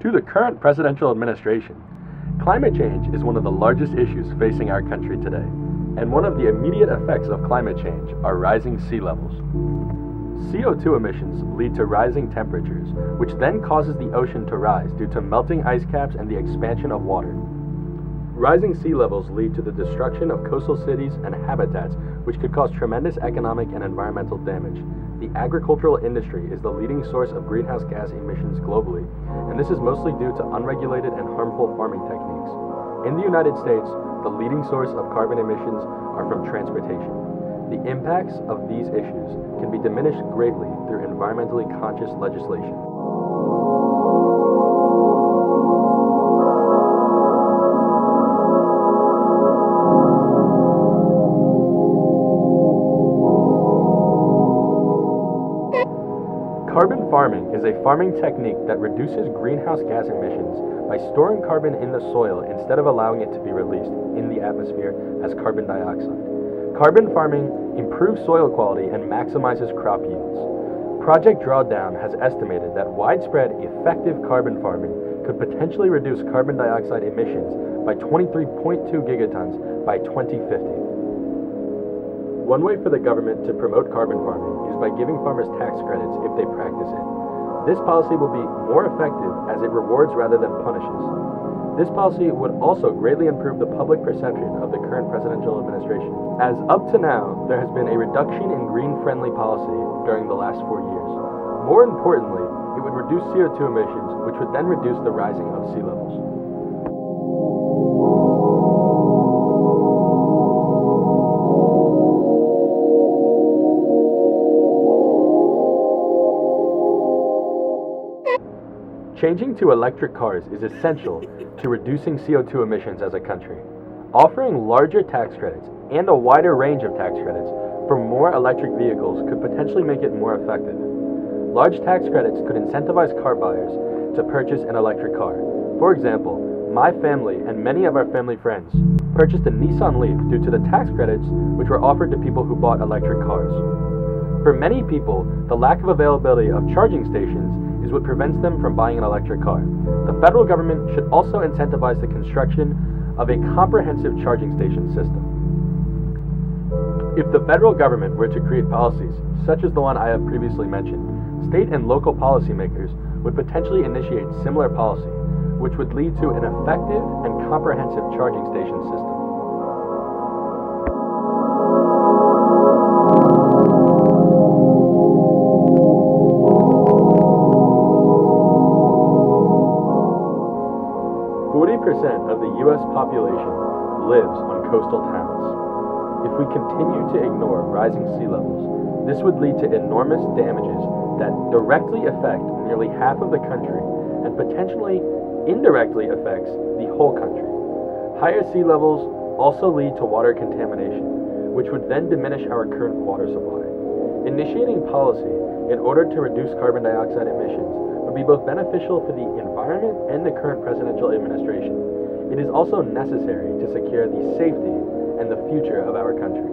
To the current presidential administration, climate change is one of the largest issues facing our country today, and one of the immediate effects of climate change are rising sea levels. CO2 emissions lead to rising temperatures, which then causes the ocean to rise due to melting ice caps and the expansion of water. Rising sea levels lead to the destruction of coastal cities and habitats, which could cause tremendous economic and environmental damage. The agricultural industry is the leading source of greenhouse gas emissions globally, and this is mostly due to unregulated and harmful farming techniques. In the United States, the leading source of carbon emissions are from transportation. The impacts of these issues can be diminished greatly through environmentally conscious legislation. Carbon farming is a farming technique that reduces greenhouse gas emissions by storing carbon in the soil instead of allowing it to be released in the atmosphere as carbon dioxide. Carbon farming improves soil quality and maximizes crop yields. Project Drawdown has estimated that widespread effective carbon farming could potentially reduce carbon dioxide emissions by 23.2 gigatons by 2050. One way for the government to promote carbon farming is by giving farmers tax credits if they practice it. This policy will be more effective as it rewards rather than punishes. This policy would also greatly improve the public perception of the current presidential administration, as up to now, there has been a reduction in green-friendly policy during the last 4 years. More importantly, it would reduce CO2 emissions, which would then reduce the rising of sea levels. Changing to electric cars is essential to reducing CO2 emissions as a country. Offering larger tax credits and a wider range of tax credits for more electric vehicles could potentially make it more effective. Large tax credits could incentivize car buyers to purchase an electric car. For example, my family and many of our family friends purchased a Nissan Leaf due to the tax credits which were offered to people who bought electric cars. For many people, the lack of availability of charging stations is what prevents them from buying an electric car. The federal government should also incentivize the construction of a comprehensive charging station system. If the federal government were to create policies, such as the one I have previously mentioned, state and local policymakers would potentially initiate similar policy, which would lead to an effective and comprehensive charging station system. 40% of the U.S. population lives on coastal towns. If we continue to ignore rising sea levels, this would lead to enormous damages that directly affect nearly half of the country and potentially indirectly affects the whole country. Higher sea levels also lead to water contamination, which would then diminish our current water supply. Initiating policy in order to reduce carbon dioxide emissions would be both beneficial for the environment and the current presidential administration. It is also necessary to secure the safety and the future of our country.